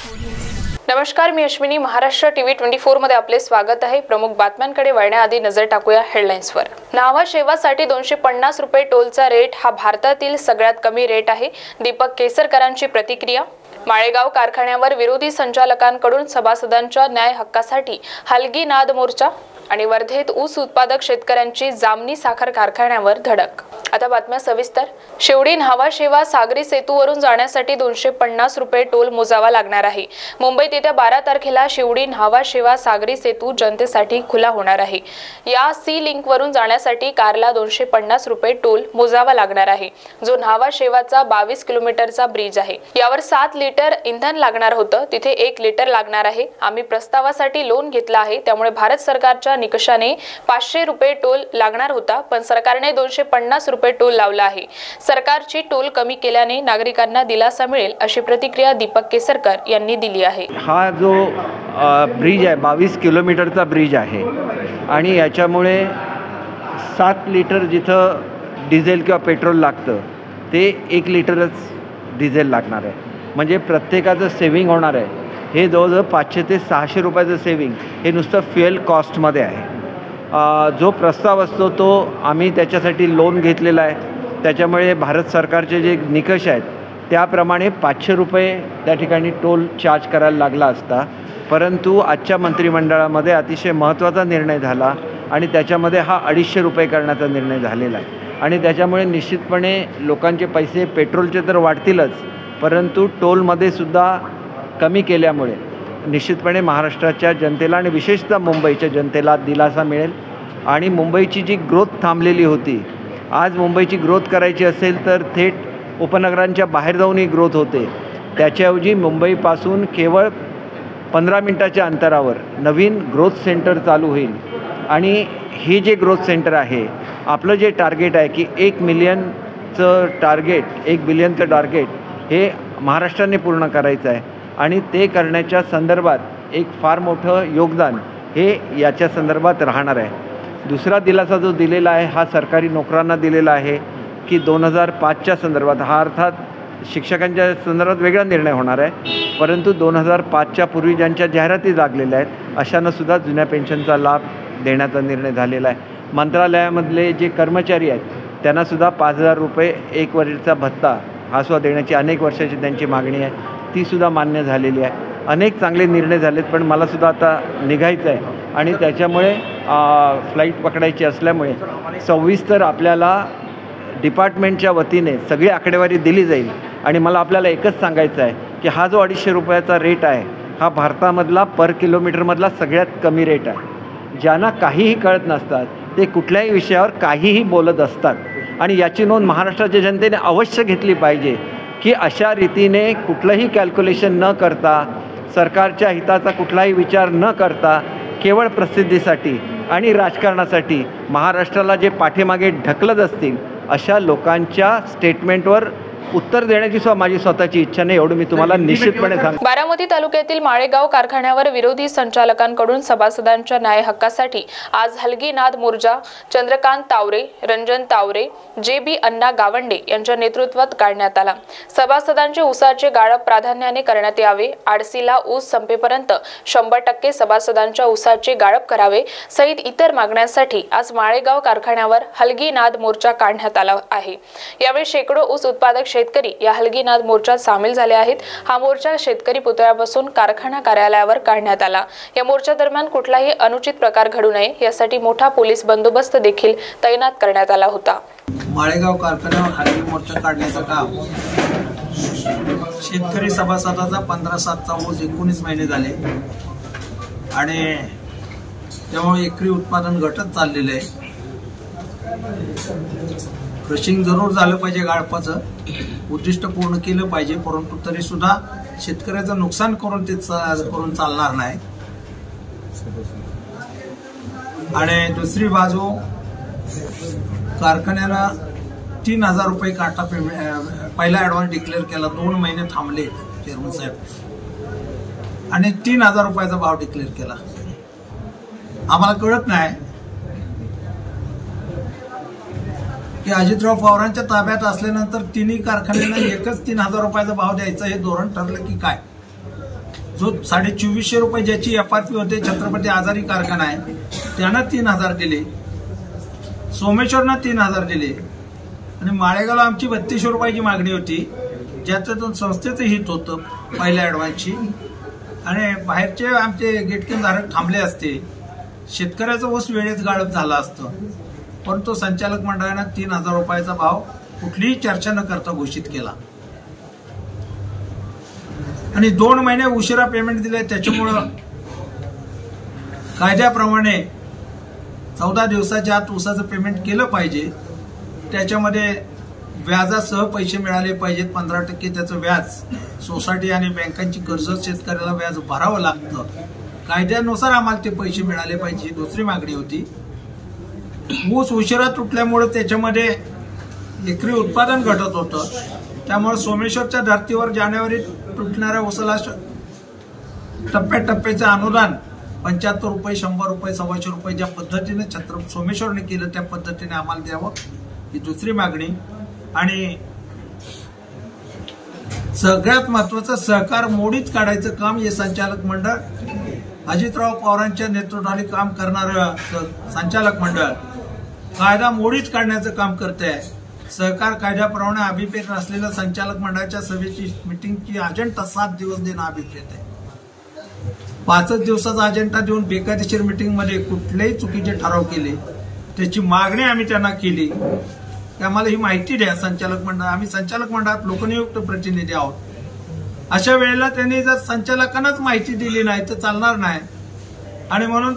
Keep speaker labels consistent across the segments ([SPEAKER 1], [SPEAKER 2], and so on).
[SPEAKER 1] नमस्कार, मी अश्विनी. महाराष्ट्र टीव्ही 24 मध्ये आपले स्वागत आहे. प्रमुख बातम्यांकडे वळण्याआधी नजर टाकूया हेडलाईन्सवर. न्हावा शेवासाठी 250 रुपये टोलचा रेट हा भारतातील सगळ्यात कमी रेट आहे. दीपक केसरकरांची प्रतिक्रिया. माळेगाव कारखान्यावर विरोधी संचालकांकडून सभासदांच्या न्याय हक्कासाठी हलगी नाद मोर्चा. आणि वर्धेत ऊस उत्पादक शेतकऱ्यांची जामनी साखर कारखान्यावर धडक. आता बातम्या सविस्तर. शिवडी न्हावा शेवा सागरी सेतूवरून जाण्यासाठी 250 रुपये टोल मोजावा लागणार आहे. मुंबईत येत्या 12 तारखेला शिवडी न्हावा शेवा सागरी सेतू जनतेसाठी खुला होणार आहे. या सी लिंक वरून जाण्यासाठी कारला 250 रुपये टोल मोजावा लागणार आहे, जो न्हावा शेवाचा 22 किलोमीटरचा ब्रिज आहे. यावर 7 लिटर इंधन लागणार होतं, तिथे 1 लिटर लागणार आहे. आम्ही प्रस्तावासाठी लोन घेतला आहे, त्यामुळे भारत सरकारच्या निकषाने 500 रुपये टोल लागणार होता, पण सरकारने 250 रुपये टोल लावला आहे. सरकारची टोल कमी केल्याने नागरिकांना दिलासा मिळेल, अशी प्रतिक्रिया दीपक केसरकर यांनी दिली आहे.
[SPEAKER 2] हा जो ब्रिज आहे 22 किलोमीटरचा ब्रिज आहे आणि याच्यामुळे 7 लिटर जिथं डिझेल किंवा पेट्रोल लागतं ते 1 लिटरच डिझेल लागणार आहे. म्हणजे प्रत्येकाचं सेविंग होणार आहे. हे जवळजवळ 500 ते 600 रुपयाचं सेविंग हे नुसतं फ्युएल कॉस्टमध्ये आहे. जो प्रस्ताव असतो तो आम्ही त्याच्यासाठी लोन घेतलेला आहे. त्याच्यामुळे भारत सरकारचे जे निकष आहेत त्याप्रमाणे 500 रुपये त्या ठिकाणी टोल चार्ज करायला लागला असता, परंतु आजच्या मंत्रिमंडळामध्ये अतिशय महत्त्वाचा निर्णय झाला आणि त्याच्यामध्ये हा 250 रुपये करण्याचा निर्णय झालेला आहे. आणि त्याच्यामुळे निश्चितपणे लोकांचे पैसे पेट्रोलचे तर वाढतीलच, परंतु टोलमध्ये सुद्धा कमी केल्यामुळे निश्चितपणे महाराष्ट्राच्या जनतेला आणि विशेषतः मुंबईच्या जनतेला दिलासा मिळेल. आणि मुंबईची जी ग्रोथ थांबलेली होती, आज मुंबईची ग्रोथ करायची असेल तर थेट उपनगरांच्या बाहेर जाऊनही ग्रोथ होते. त्याच्याऐवजी मुंबईपासून केवळ 15 मिनिटाच्या अंतरावर नवीन ग्रोथ सेंटर चालू होईल. आणि हे जे ग्रोथ सेंटर आहे, आपलं जे टार्गेट आहे की 1 मिलियनचं टार्गेट, 1 बिलियनचं टार्गेट हे महाराष्ट्राने पूर्ण करायचं आहे. आणि ते करण्याच्या संदर्भात एक फार मोठं योगदान हे याच्या संदर्भात राहणार आहे. दुसरा दिलासा जो दिलेला आहे हा सरकारी नोकरांना दिलेला आहे की 2005च्या संदर्भात, हा अर्थात शिक्षकांच्या संदर्भात वेगळा निर्णय होणार आहे, परंतु 2005च्या पूर्वी ज्यांच्या जाहिराती लागलेल्या आहेत अशांनासुद्धा जुन्या पेन्शनचा लाभ देण्याचा निर्णय झालेला आहे. मंत्रालयामधले जे कर्मचारी आहेत त्यांनासुद्धा 5000 रुपये 1 वर्षाचा भत्ता हा सुद्धा देण्याची अनेक वर्षाची त्यांची मागणी आहे, तीसुद्धा मान्य झालेली आहे. अनेक चांगले निर्णय झालेत, पण मलासुद्धा आता निघायचं आहे आणि त्याच्यामुळे फ्लाईट पकडायची असल्यामुळे 26 आपल्याला डिपार्टमेंटच्या वतीने सगळी आकडेवारी दिली जाईल. आणि मला आपल्याला एकच सांगायचं आहे की हा जो 250 रुपयाचा रेट आहे हा भारतामधला पर किलोमीटरमधला सगळ्यात कमी रेट आहे. ज्यांना काहीही कळत नसतात ते कुठल्याही विषयावर काहीही बोलत असतात. आणि याची नोंद महाराष्ट्राच्या जनतेने अवश्य घेतली पाहिजे की अशा रीतीने कुठलंही कॅल्क्युलेशन न करता, सरकारच्या हिताचा कुठलाही विचार न करता, केवळ प्रसिद्धीसाठी आणि राजकारणासाठी महाराष्ट्राला जे पाठीमागे ढकलत असतील अशा लोकांच्या स्टेटमेंटवर उत्तर देण्याची सुद्धा माझी स्वतःची इच्छा नाही, एवढं मी तुम्हाला निश्चितपणे सांगतो.
[SPEAKER 1] बारामती तालुक्यातील माळेगाव कारखान्यावर विरोधी संचालकांकडून सभासदांच्या न्याय हक्कासाठी आज हलगी नाद मोर्चा चंद्रकांत तावरे, रंजन तावरे, JB अण्णा गावंडे यांच्या नेतृत्वात काढण्यात आला. सभासदांचे ऊसाचे गाळप प्राधान्याने करण्यात यावे, आडसीला ऊस संपेपर्यंत 100% सभासदांच्या ऊसाचे गाळप करावे सहित इतर मागण्यांसाठी आज माळेगाव कारखान्यावर हलगी नाद मोर्चा काढण्यात आला आहे. यावेळी शेकडो ऊस उत्पादक शेतकरी या हलगी नाद मोर्चात सामील झाले आहेत. हा मोर्चा शेतकरी पुतळ्यापासून कारखाना कार्यालयावर काढण्यात आला. या मोर्चा दरम्यान कुठलाही अनुचित प्रकार घडू नये यासाठी मोठा पोलीस बंदोबस्त देखील तैनात करण्यात आला होता.
[SPEAKER 3] माळेगाव कारखान्यावर हलगी मोर्चा काढण्याचं काम शेतकरी सभासदाचा 15/7चा ऊस 19 महिने झाले आणि त्यामुळे एकरी उत्पादन घटत चाललेलं आहे. क्रशिंग जरूर झालं पाहिजे, गाळपाचं उद्दिष्ट पूर्ण केलं पाहिजे, परंतु तरी सुद्धा शेतकऱ्याचं नुकसान करून ते करून चालणार नाही. आणि दुसरी बाजू कारखान्यानं 3000 रुपये काटा पहिला ॲडव्हान्स डिक्लेअर केला, 2 महिने थांबले चेअरमन साहेब आणि 3000 रुपयाचा भाव डिक्लेअर केला. आम्हाला कळत नाही की अजितराव पवारांच्या ताब्यात असल्यानंतर तिन्ही कारखान्यांना एकच 3000 रुपयाचा भाव द्यायचा हे धोरण ठरलं की काय. जो 2450 रुपये ज्याची FRP होते, छत्रपती आजारी कारखाना आहे, त्यानं 3000 दिले, सोमेश्वरनं 3000 दिले आणि माळेगावला आमची 3200 रुपयाची मागणी होती, ज्याच्यातून संस्थेचं हित होतं पहिल्या ॲडव्हान्सची आणि बाहेरचे आमचे गेटकीनधारक थांबले असते, शेतकऱ्याचा ऊस वेळेत गाळप झाला असतं, परंतु संचालक मंडळानं 3000 रुपयाचा भाव कुठलीही चर्चा न करता घोषित केला आणि 2 महिने उशिरा पेमेंट दिले। त्याच्यामुळं कायद्याप्रमाणे 14 दिवसाच्या आत ऊसाचं पेमेंट केलं पाहिजे, त्याच्यामध्ये व्याजासह पैसे मिळाले पाहिजेत। 15% त्याचं व्याज सोसायटी आणि बँकांची कर्ज शेतकऱ्याला व्याज भरावं लागतं, कायद्यानुसार आम्हाला ते पैसे मिळाले पाहिजे, दुसरी मागणी होती। ऊस उशिरा तुटल्यामुळे त्याच्यामध्ये एकरी उत्पादन घटत होतं, त्यामुळे सोमेश्वरच्या धर्तीवर जानेवारीत तुटणाऱ्या ऊसाला टप्प्याटप्प्याचं अनुदान 75 रुपये, 100 रुपये, 125 रुपये ज्या पद्धतीने सोमेश्वरने केलं त्या पद्धतीने आम्हाला द्यावं, ही दुसरी मागणी। आणि सगळ्यात महत्वाचं सहकार मोडीत काढायचं काम हे संचालक मंडळ, अजितराव पवारांच्या नेतृत्वाखाली काम करणारं संचालक मंडळ कायदा मोडीत काढण्याचं काम करते आहे। सहकार कायद्याप्रमाणे अभिप्रेत असलेल्या संचालक मंडळाच्या सभेची मीटिंगची अजेंडा 7 दिवस देणं अभिप्रेत आहे। 5 दिवसाचा अजेंडा देऊन बेकायदेशीर मीटिंगमध्ये कुठलेही चुकीचे ठराव केले, त्याची मागणी आम्ही त्यांना केली की आम्हाला ही माहिती द्या संचालक मंडळ, आम्ही संचालक मंडळात लोकनियुक्त प्रतिनिधी आहोत। अशा वेळेला त्यांनी जर संचालकांनाच माहिती दिली नाही तर चालणार नाही आणि म्हणून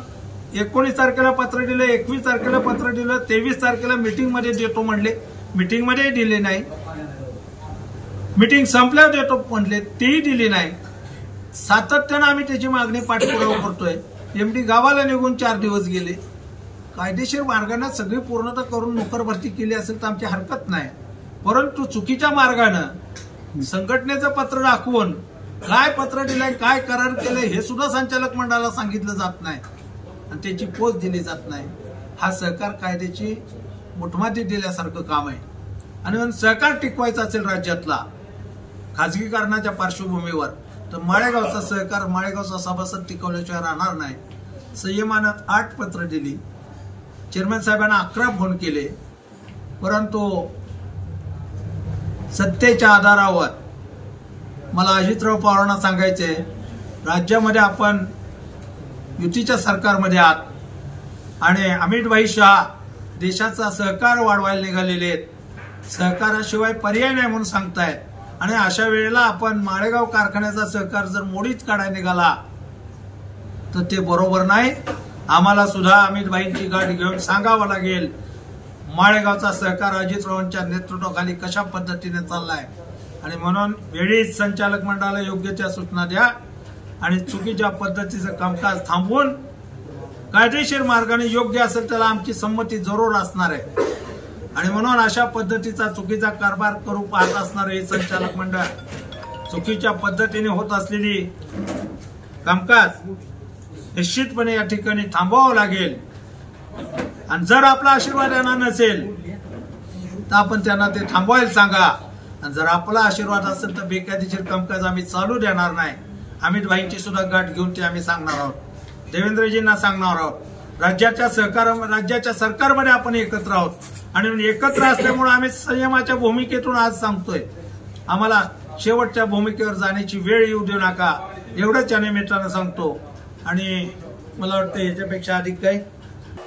[SPEAKER 3] 19 तारखेला पत्र दिलं, 21 तारखेला पत्र दिलं, 23 तारखेला मीटिंगमध्ये देतो म्हणले, मीटिंगमध्ये दिले नाही, मीटिंग संपल्यावर देतो म्हणले, तेही दिली नाही। सातत्यानं आम्ही त्याची मागणी पाठपुरावा करतोय। MD गावाला निघून 4 दिवस गेले, कायदेशीर मार्गाने सगळी पूर्णता करून नोकर भरती केली असेल तर आमची हरकत नाही, परंतु चुकीच्या मार्गानं संघटनेचं पत्र दाखवून काय पत्र दिलंय, काय करार केलंय हे सुद्धा संचालक मंडळाला सांगितलं जात नाही आणि त्याची पोच दिली जात नाही। हा सहकार कायद्याची मुठमाती दिल्यासारखं काम आहे आणि म्हणून सहकार टिकवायचा असेल राज्यातला खाजगीकरणाच्या पार्श्वभूमीवर तर माळेगावचा सहकार, माळेगावचा सभासद टिकवल्याशिवाय राहणार नाही। संयमानं 8 पत्र दिली, चेअरमॅन साहेबांना 11 फोन केले, परंतु सत्तेच्या आधारावर मला अजितराव पवारांना सांगायचे, राज्यामध्ये आपण युतीच्या सरकारमध्ये आहात आणि अमितभाई शाह देशाचा सहकार वाढवायला निघालेले आहेत, सहकाराशिवाय पर्याय नाही म्हणून सांगतायत आणि अशा वेळेला आपण माळेगाव कारखान्याचा सहकार जर मोडीत काढायला निघाला तर ते बरोबर नाही। आम्हाला सुद्धा अमितभाईंची गाडी घेऊन सांगावं लागेल माळेगावचा सहकार अजितरावांच्या नेतृत्वाखाली कशा पद्धतीने चाललाय आणि म्हणून वेळीच संचालक मंडळाला योग्य त्या सूचना द्या आणि चुकीच्या पद्धतीचं कामकाज थांबवून कायदेशीर मार्गाने योग्य असेल त्याला आमची संमती जरूर असणार आहे आणि म्हणून अशा पद्धतीचा चुकीचा कारभार करू पाहत असणार हे संचालक मंडळ चुकीच्या पद्धतीने होत असलेली कामकाज निश्चितपणे या ठिकाणी थांबवावं लागेल आणि जर आपला आशीर्वाद येणार नसेल तर आपण त्यांना ते थांबवायला सांगा आणि जर आपला आशीर्वाद असेल तर बेकायदेशीर कामकाज आम्ही चालू देणार नाही। अमितभाईंची सुद्धा गाठ घेऊन ते आम्ही सांगणार आहोत, देवेंद्रजींना सांगणार आहोत, राज्याच्या सरकारमध्ये आपण एकत्र आहोत आणि एकत्र असल्यामुळे आम्ही संयमाच्या भूमिकेतून आज सांगतोय आम्हाला शेवटच्या भूमिकेवर जाण्याची वेळ येऊ देऊ नका एवढंच या निमित्तानं सांगतो आणि मला वाटतं याच्यापेक्षा अधिक काही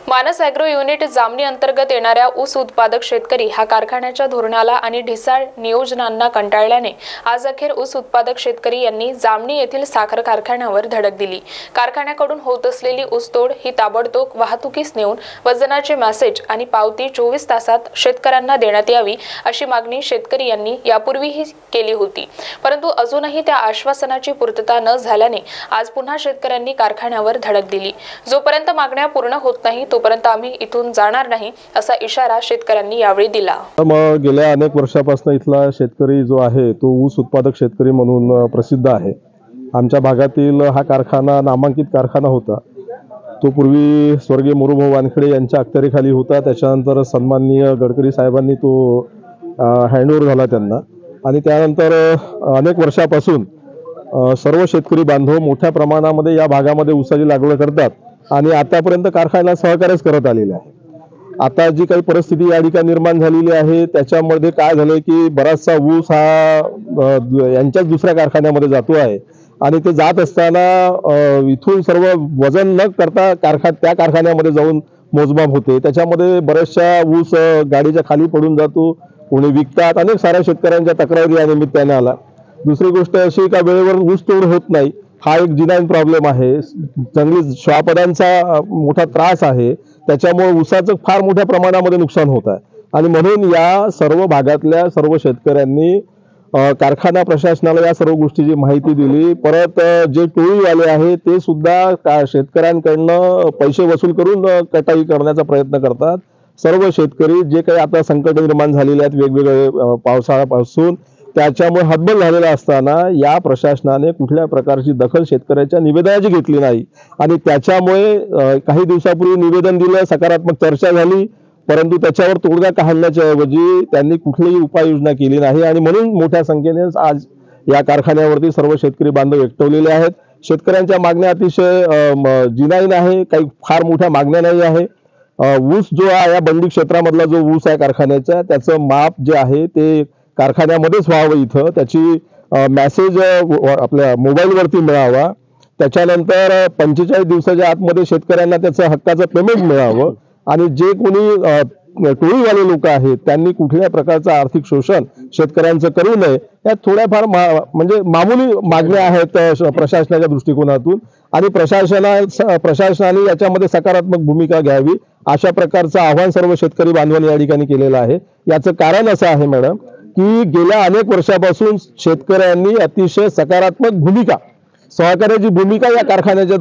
[SPEAKER 1] मानस ॲग्रो युनिट जामणी अंतर्गत येणाऱ्या ऊस उत्पादक शेतकरी हा कारखान्याच्या धोरणाला आणि ढिसाळ नियोजनांना कंटाळल्याने आज अखेर ऊस उत्पादक शेतकरी यांनी जामणी येथील साखर कारखान्यावर धडक दिली। कारखान्याकडून होत असलेली ऊसतोड ही ताबडतोब वाहतुकीस नेऊन वजनाचे मेसेज आणि पावती 24 तासात शेतकऱ्यांना देण्यात यावी अशी मागणी शेतकरी यांनी यापूर्वीही केली होती, परंतु अजूनही त्या आश्वासनाची पूर्तता न झाल्याने आज पुन्हा शेतकऱ्यांनी कारखान्यावर धडक दिली। जोपर्यंत मागण्या पूर्ण होत नाही तोपर्यंत आम्ही इथून जाणार नाही असा इशारा शेतकऱ्यांनी यावेळी दिला।
[SPEAKER 4] गेल्या अनेक वर्षापासून इथला शेतकरी जो आहे तो ऊस उत्पादक शेतकरी म्हणून प्रसिद्ध आहे। आमच्या भागातील हा कारखाना नामांकित कारखाना होता, तो पूर्वी स्वर्गीय मोरूभाऊ वानखेडे यांच्या अखत्यारीखाली होता, त्याच्यानंतर सन्माननीय गडकरी साहेबांनी तो हँडओव्हर झाला त्यांना आणि त्यानंतर अनेक वर्षापासून सर्व शेतकरी बांधव मोठ्या प्रमाणामध्ये या भागामध्ये ऊसाची लागवड करतात आणि आतापर्यंत कारखान्याला सहकार्यच करत आलेले आहे. आता जी काही परिस्थिती या ठिकाणी निर्माण झालेली आहे त्याच्यामध्ये काय झालंय की बराचसा ऊस हा यांच्याच दुसऱ्या कारखान्यामध्ये जातो आहे आणि ते जात असताना इथून सर्व वजन न करता त्या कारखान्यामध्ये जाऊन मोजमाप होते. त्याच्यामध्ये बऱ्याचशा ऊस गाडीच्या खाली पडून जातो, कोणी विकतात. अनेक साऱ्या शेतकऱ्यांच्या तक्रारी या निमित्ताने आला. दुसरी गोष्ट अशी का वेळेवर ऊस तोड होत नाही, हा एक जिनाईन प्रॉब्लेम आहे. चांगली श्वापदांचा मोठा त्रास आहे, त्याच्यामुळे ऊसाचं फार मोठ्या प्रमाणामध्ये नुकसान होत आहे. आणि म्हणून या सर्व भागातल्या सर्व शेतकऱ्यांनी कारखाना प्रशासनाला या सर्व गोष्टीची माहिती दिली. परत जे टोळीवाले आहे ते सुद्धा शेतकऱ्यांकडनं पैसे वसूल करून कटाई करण्याचा प्रयत्न करतात. सर्व शेतकरी जे काही आता संकट निर्माण झालेले आहेत वेगवेगळे पावसाळ्यापासून, त्याच्यामुळे हतबल झालेला असताना या प्रशासनाने कुठल्या प्रकारची दखल शेतकऱ्याच्या निवेदनाची घेतली नाही आणि त्याच्यामुळे काही दिवसापूर्वी निवेदन दिलं, सकारात्मक चर्चा झाली, परंतु त्याच्यावर तोडगा काढण्याच्या ऐवजी त्यांनी कुठलीही उपाययोजना केली नाही आणि म्हणून मोठ्या संख्येने आज या कारखान्यावरती सर्व शेतकरी बांधव एकवटलेले आहेत. शेतकऱ्यांच्या मागण्या अतिशय जिनाईन आहे, काही फार मोठ्या मागण्या नाही आहे. ऊस जो आहे या बंदी क्षेत्रामधला जो ऊस आहे कारखान्याचा, त्याचं माप जे आहे ते कारखान्यामध्येच व्हावं, इथं त्याची मेसेज आपल्या मोबाईलवरती मिळावा. त्याच्यानंतर 45 दिवसाच्या आतमध्ये शेतकऱ्यांना त्याचं हक्काचं पेमेंट मिळावं आणि जे कोणी टोळीवाले लोक आहेत त्यांनी कुठल्या प्रकारचं आर्थिक शोषण शेतकऱ्यांचं करू नये. या थोड्याफार म्हणजे मामूली मागण्या आहेत प्रशासनाच्या दृष्टिकोनातून आणि प्रशासनाने याच्यामध्ये सकारात्मक भूमिका घ्यावी अशा प्रकारचं आव्हान सर्व शेतकरी बांधवांनी या ठिकाणी केलेलं आहे. याचं कारण असं आहे मॅडम की गेल्या अनेक वर्षापासून शेतकऱ्यांनी अतिशय सकारात्मक भूमिका, सहकार्याची भूमिका या कारखान्याच्या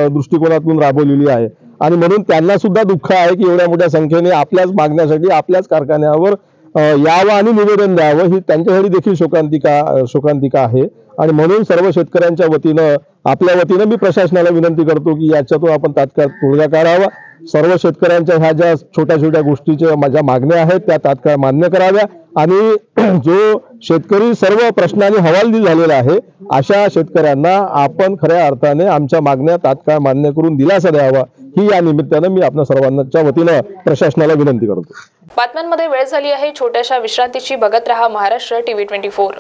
[SPEAKER 4] दृष्टिकोनातून राबवलेली आहे आणि म्हणून त्यांना सुद्धा दुःख आहे की एवढ्या मोठ्या संख्येने आपल्याच मागण्यासाठी आपल्याच कारखान्यावर यावं आणि निवेदन द्यावं, ही त्यांच्यासाठी देखील शोकांतिका आहे. आणि म्हणून सर्व शेतकऱ्यांच्या वतीनं, आपल्या वतीनं मी प्रशासनाला विनंती करतो की याच्यातून आपण तात्काळ तोडगा काढावा. सर्व शेतकऱ्यांच्या ह्या ज्या छोट्या छोट्या गोष्टीच्या माझ्या मागण्या आहेत त्या तात्काळ मान्य कराव्या आणि जो शेतकरी सर्व प्रश्नांनी हवालदिल झालेला आहे अशा शेतकऱ्यांना आपण खऱ्या अर्थाने आमच्या मागण्या तात्काळ मान्य करून दिलासा द्यावा, ही या निमित्तानं मी आपल्या सर्वांच्या वतीनं प्रशासनाला विनंती करतो.
[SPEAKER 1] बातम्यांमध्ये वेळ झाली आहे छोट्याशा विश्रांतीची. बघत रहा Maharashtra TV 24.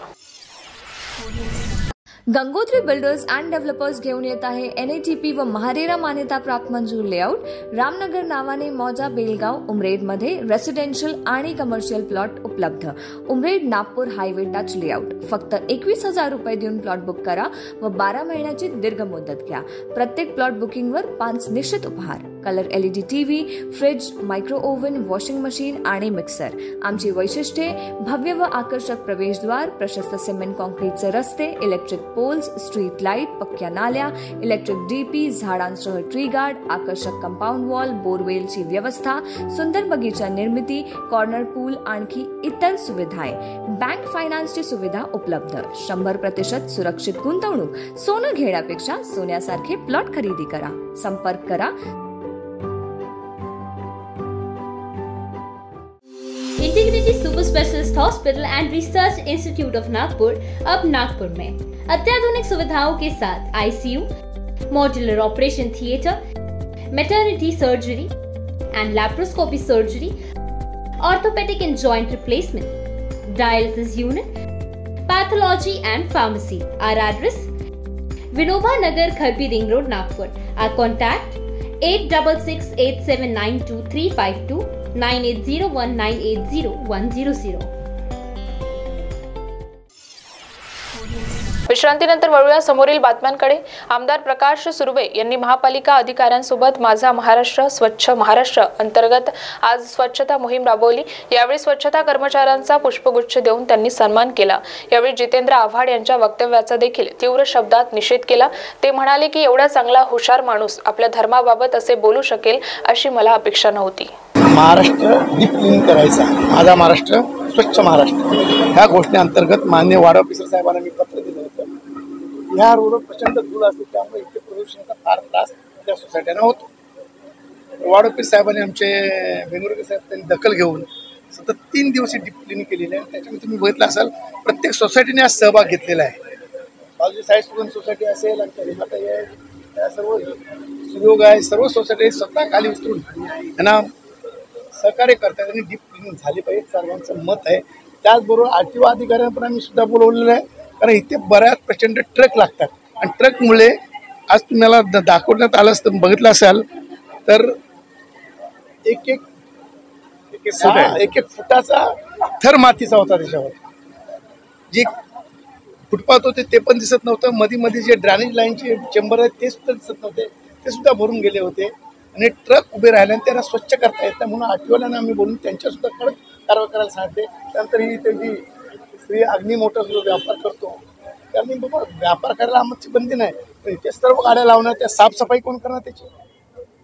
[SPEAKER 5] Gangotri builders and developers घेऊन येत आहे NATP व महारेरा मान्यता प्राप्त मंजूर लेआउट रामनगर नावाने मौजा बेलगाव उमरेडमध्ये रेसिडेन्शियल आणि कमर्शियल प्लॉट उपलब्ध. Umred Nagpur highway touch layout. फक्त 21,000 रुपये देऊन प्लॉट बुक करा व 12 महिन्याची दीर्घ मुदत घ्या. प्रत्येक प्लॉट बुकिंगवर 5 निश्चित उपहार. Colour LED TV, fridge, micro oven, washing machine आणि मिक्सर. आमची वैशिष्ट्ये: भव्य व आकर्षक प्रवेशद्वार, प्रशस्त सिमेंट कॉन्क्रीटचे रस्ते, इलेक्ट्रिक पोल्स, स्ट्रीट लाईट, पक्क्या नाल्या, इलेक्ट्रिक DP, झाडांसह ट्री गार्ड, आकर्षक कंपाऊंड वॉल, बोरवेलची व्यवस्था, सुंदर बगीचा निर्मिती, कॉर्नर पूल, आणखी इतर सुविधाए. बँक फायनान्सची सुविधा उपलब्ध. 100% सुरक्षित गुंतवणूक. सोनं घेण्यापेक्षा सोन्यासारखे प्लॉट खरेदी करा. संपर्क करा.
[SPEAKER 6] Integrity super specialist hospital and research institute of Nagpur अब नागपुर में अत्याधुनिक सुविधाओं के साथ ICU, modular operation theatre, maternity surgery and laparoscopy surgery, orthopaedic and joint replacement, dialysis unit, pathology and pharmacy. Our address: Vinoba Nagar, Kharbi ring road, Nagpur. Our contact: 8668792352, 9801980100.
[SPEAKER 1] विश्रांतीनंतर वळूया समोरील बातम्यांकडे. आमदार प्रकाश सुर्वे यांनी महापालिका अधिकाऱ्यांसोबत माझा महाराष्ट्र स्वच्छ महाराष्ट्र अंतर्गत आज स्वच्छता मोहीम राबवली. यावेळी स्वच्छता कर्मचाऱ्यांचा पुष्पगुच्छ देऊन त्यांनी सन्मान केला. यावेळी जितेंद्र आव्हाड यांच्या वक्तव्याचा देखील तीव्र शब्दात निषेध केला. ते म्हणाले की एवढा चांगला हुशार माणूस आपल्या धर्माबाबत असे बोलू शकेल अशी मला अपेक्षा नव्हती.
[SPEAKER 7] महाराष्ट्र डीप क्लीन करायचा, माझा महाराष्ट्र स्वच्छ महाराष्ट्र ह्या गोष्टी अंतर्गत मान्य वार्ड ऑफिसर साहेबांना मी पत्र दिलं होतं. ह्या रोडवर प्रचंड धूळ असते, त्यामुळे इथे प्रदूषणाचा फार त्रास त्या सोसायट्यांना होतो. वार्ड ऑफिसर साहेबांनी, आमचे बेंगुरकर साहेब, त्यांनी दखल घेऊन सतत 3 दिवस डीप क्लीनिंग केलेली आहे. त्याच्यामध्ये तुम्ही बघितलं असाल प्रत्येक सोसायटीने आज सहभाग घेतलेला आहे. कॉलेज साई स्टुडंट सोसायटी असेल, आमच्या रेमाताई आहे, त्या सर्व सुयोग आहे, सर्व सोसायटी स्वतः खाली उतरून त्यांना सहकार्य करतात आणि डीप क्लिनिंग झाली पाहिजे, सर्वांचं मत आहे. त्याचबरोबर RTO अधिकाऱ्यांना पण आम्ही सुद्धा बोलवलेलं आहे, कारण इथे बऱ्याच प्रचंड ट्रक लागतात आणि ट्रकमुळे आज तुम्हाला दाखवण्यात आलं असतं, बघितलं असाल तर एक एक फुटाचा थर मातीचा होता त्याच्यावर. जे फुटपाथ होते ते पण दिसत नव्हतं, मध्ये जे ड्रेनेज लाईनचे चेंबर आहेत ते सुद्धा दिसत नव्हते, ते सुद्धा भरून गेले होते आणि ट्रक उभे राहिले आणि त्यांना स्वच्छ करता येत नाही. म्हणून RTOवाल्यांना आम्ही बोलून त्यांच्यासुद्धा कडक कारवाई करायला सांगितले. त्यानंतर ही त्यांची श्री अग्नी मोटर्स जो व्यापार करतो त्यांनी बाबा व्यापार करायला आमची बंदी नाही, पण इथे सर्व गाड्या लावणार, त्या साफसफाई कोण करणार त्याची?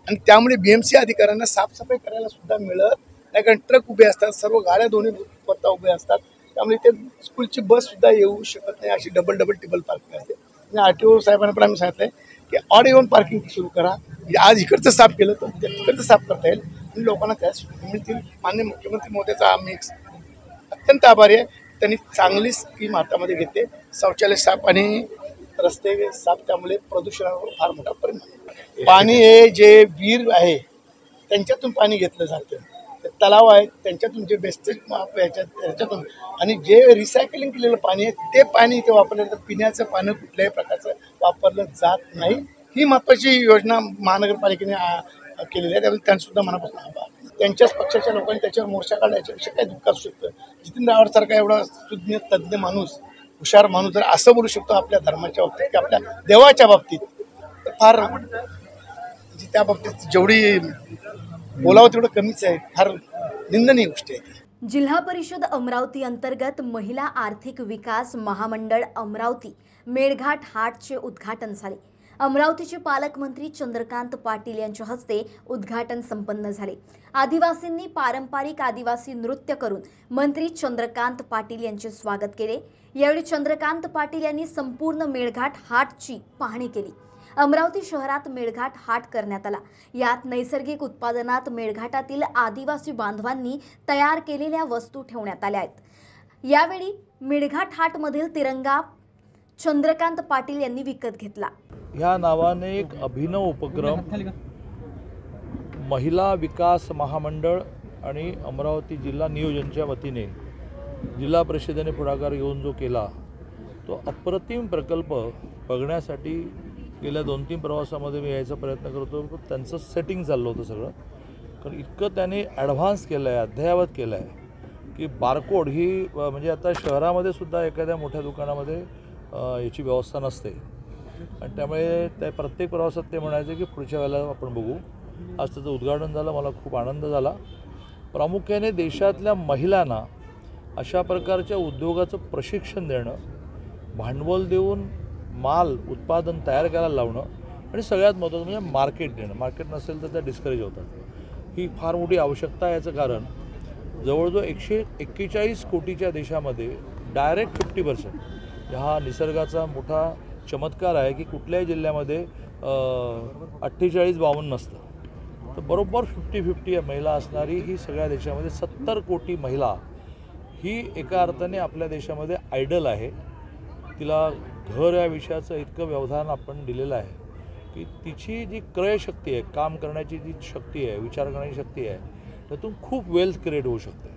[SPEAKER 7] आणि त्यामुळे BMC अधिकाऱ्यांना साफसफाई करायला सुद्धा मिळत नाही, कारण ट्रक उभे असतात, सर्व गाड्या दोन्ही पत्ता उभे असतात. त्यामुळे ते स्कूलची बस सुद्धा येऊ शकत नाही, अशी डबल टिबल पार्किंग असते. आणि RTO साहेबांना पण आम्ही सांगितलंय की ऑड इव्हन पार्किंग सुरू करा. आज इकडचं साफ केलं तर तिकडचं साफ करता येईल आणि लोकांना त्या मिळतील. माननीय मुख्यमंत्री महोदयाचा आम्ही अत्यंत आभारी आहे. त्यांनी चांगली स्कीम हातामध्ये घेतली, शौचालय साफ आणि रस्ते साफ, त्यामुळे प्रदूषणावर फार मोठा परिणाम. पाणी हे जे विहीर आहे त्यांच्यातून पाणी घेतलं जातं, तलाव आहेत त्यांच्यातून जे वेस्टेज त्याच्यातून, आणि जे रिसायकलिंग केलेलं पाणी आहे ते पाणी इथे वापरलं जातं. पिण्याचं पाणी कुठल्याही प्रकारचं वापरलं जात नाही. ही महत्त्वाची योजना महानगरपालिकेने केलेली आहे, त्यामुळे त्यांनासुद्धा मनापासून आभार. त्यांच्याच पक्षाच्या लोकांनी त्याच्यावर मोर्चा काढला, याच्यापेक्षा काय दुःख असू शकतं? जितेंद्र आव्हाडसारखा एवढा सुज्ञ तज्ज्ञ माणूस, हुशार माणूस जर असं बोलू शकतो आपल्या धर्माच्या बाबतीत की आपल्या देवाच्या बाबतीत, तर फार त्या बाबतीत जेवढी बोलावं तेवढं कमीच आहे. फार निंदनीय गोष्ट आहे.
[SPEAKER 8] जिल्हा परिषद अमरावती अंतर्गत महिला आर्थिक विकास महामंडळ अमरावती मेळघाट हाटचे उद्घाटन झाले. अमरावतीचे पालकमंत्री चंद्रकांत पाटील यांच्या हस्ते उद्घाटन संपन्न झाले. आदिवासींनी पारंपरिक आदिवासी नृत्य करून मंत्री चंद्रकांत पाटील यांचे स्वागत केले. यावेळी चंद्रकांत पाटील यांनी संपूर्ण मेळघाट हाटची पाहणी केली. अमरावती शहरात मेळघाट हाट करण्यात आला. यात नैसर्गिक उत्पादनात मेळघाटातील आदिवासी बांधवांनी तयार केलेल्या वस्तू ठेवण्यात आल्या आहेत. यावेळी मेळघाट हाटमधील तिरंगा चंद्रकांत पाटील यांनी विकत घेतला.
[SPEAKER 9] ह्या नावाने एक अभिनव उपक्रम महिला विकास महामंडळ आणि अमरावती जिल्हा नियोजनच्या वतीने जिल्हा परिषदेने पुढाकार घेऊन जो केला तो अप्रतिम प्रकल्प बघण्यासाठी गेल्या 2-3 प्रवासामध्ये मी यायचा प्रयत्न करतो. त्यांचं सेटिंग चाललं होतं सगळं, कारण इतकं त्याने ॲडव्हान्स केलं आहे, अद्ययावत केलं आहे की बारकोड ही म्हणजे आता शहरामध्ये सुद्धा एखाद्या मोठ्या दुकानामध्ये याची व्यवस्था नसते. आणि त्यामुळे त्या प्रत्येक प्रवासात ते म्हणायचे की पुढच्या वेळेला आपण बघू. आज त्याचं उद्घाटन झालं, मला खूप आनंद झाला. प्रामुख्याने देशातल्या महिलांना अशा प्रकारच्या उद्योगाचं प्रशिक्षण देणं, भांडवल देऊन माल उत्पादन तयार करायला लावणं आणि सगळ्यात महत्त्वाचं म्हणजे मार्केट देणं. मार्केट नसेल तर त्या डिस्करेज होतात. ही फार मोठी आवश्यकता आहे. याचं कारण जवळजवळ 141 कोटीच्या देशामध्ये डायरेक्ट 50% हा निसर्गाचा मोठा चमत्कार आहे की कुठल्याही जिल्ह्यामध्ये 48-52 नसतं. तर बरोबर 50-50 महिला असणारी ही सगळ्या देशामध्ये 70 कोटी महिला ही एका अर्थाने आपल्या देशामध्ये आयडल आहे. तिला घर या विषयाचं इतकं व्यवधान आपण दिलेलं आहे की तिची जी क्रयशक्ती आहे, काम करण्याची जी शक्ती आहे, विचार करण्याची शक्ती आहे, त्यातून खूप वेल्थ क्रिएट होऊ शकते.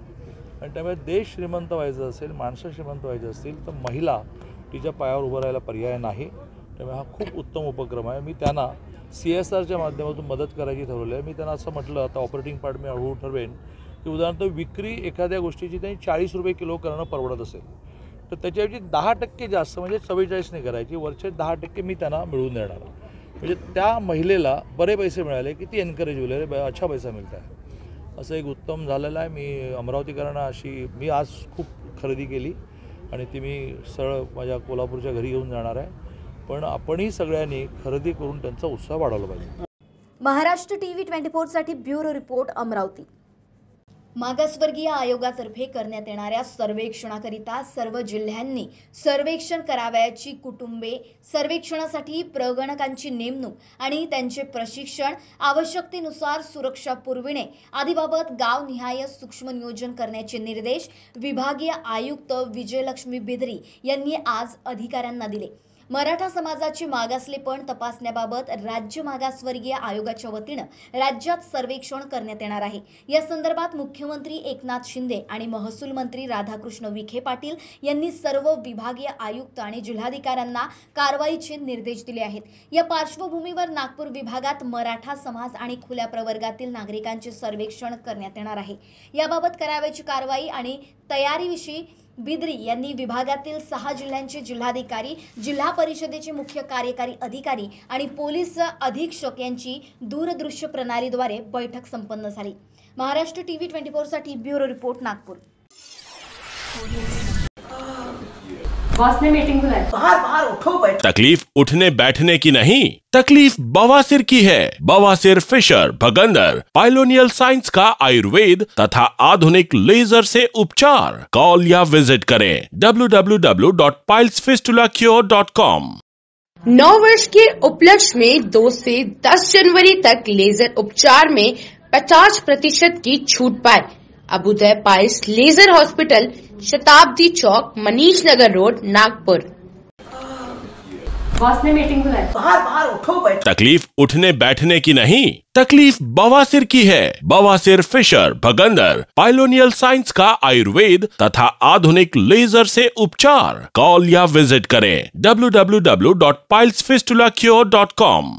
[SPEAKER 9] आणि त्यामुळे देश श्रीमंत व्हायचं असेल, माणसं श्रीमंत व्हायचं असतील तर महिला तिच्या पायावर उभं राहायला पर्याय नाही. त्यामुळे हा खूप उत्तम उपक्रम आहे. मी त्यांना CSRच्या माध्यमातून मदत करायची ठरवलं आहे. मी त्यांना असं म्हटलं, आता ऑपरेटिंग पार्ट मी हळूहळू ठरवेन की उदाहरणार्थ विक्री एखाद्या गोष्टीची त्यांनी 40 रुपये किलो करणं परवडत असेल तर त्याच्याऐवजी 10% जास्त म्हणजे 44 नाही करायची, वरचे 10% मी त्यांना मिळवून देणार. म्हणजे त्या महिलेला बरे पैसे मिळाले की ती एनकरेज होईल, अच्छा पैसा मिळत आहे. असं एक उत्तम झालेलं आहे. मी अमरावतीकरांना अशी मी आज खूप खरेदी केली आणि ती मी सरळ माझ्या कोल्हापूरच्या घरी घेऊन जाणार आहे. पण आपणही सगळ्यांनी खरेदी करून त्यांचा उत्साह वाढवला पाहिजे.
[SPEAKER 8] महाराष्ट्र TV 24 साठी ब्युरो रिपोर्ट अमरावती. मागासवर्गीय आयोगातर्फे करण्यात येणाऱ्या सर्वेक्षणाकरिता सर्व जिल्ह्यांनी सर्वेक्षण करावयाची कुटुंबे, सर्वेक्षणासाठी प्रगणकांची नेमणूक आणि त्यांचे प्रशिक्षण, आवश्यकतेनुसार सुरक्षा पुरविणे आदीबाबत गावनिहाय सूक्ष्म नियोजन करण्याचे निर्देश विभागीय आयुक्त विजयलक्ष्मी बिदरी यांनी आज अधिकाऱ्यांना दिले. मराठा समाजाची मागासलेपण तपासण्याबाबत राज्य मागासवर्गीय आयोगाच्या वतीनं राज्यात सर्वेक्षण करण्यात येणार आहे। या संदर्भात मुख्यमंत्री एकनाथ शिंदे आणि महसूल मंत्री राधाकृष्ण विखे पाटील यांनी सर्व विभागीय आयुक्त आणि जिल्हाधिकाऱ्यांना कारवाईचे निर्देश दिले आहेत। या पार्श्वभूमीवर नागपूर विभागात मराठा समाज आणि खुल्या प्रवर्गातील नागरिकांचे सर्वेक्षण करण्यात येणार आहे। याबाबत करावयाची कारवाई आणि तयारीविषयी बिद्री यांनी विभागातील 6 जिल्ह्यांचे जिल्हाधिकारी, जिल्हा परिषदेचे मुख्य कार्यकारी अधिकारी आणि पोलीस अधीक्षक यांची दूरदृश्य प्रणालीद्वारे बैठक संपन्न झाली। महाराष्ट्र टीव्ही 24 साठी ब्युरो रिपोर्ट नागपूर।
[SPEAKER 10] बॉस ने मीटिंग बुलाई।
[SPEAKER 11] बाहर उठो बैठो।
[SPEAKER 12] तकलीफ उठने बैठने की नहीं, तकलीफ बवासीर की है। बवासीर, फिशर, भगंदर, पाइलोनियल साइंस का आयुर्वेद तथा आधुनिक लेजर से उपचार। कॉल या विजिट करें www.pilesfistulacure.com।
[SPEAKER 10] 9 वर्ष के उपलक्ष्य में 2 से 10 जनवरी तक लेजर उपचार में 50% की छूट पाए। अभुदय पाइल्स लेजर हॉस्पिटल, शताब्दी चौक, मनीष नगर रोड, नागपुर।
[SPEAKER 11] बॉस ने मीटिंग बुलाई। बाहर उठो बैठो।
[SPEAKER 12] तकलीफ उठने बैठने की नहीं, तकलीफ बवासीर की है। बवासीर, फिशर, भगंदर, पाइलोनियल साइंस का आयुर्वेद तथा आधुनिक लेजर से उपचार। कॉल या विजिट करें www.pilesfistulacure.com।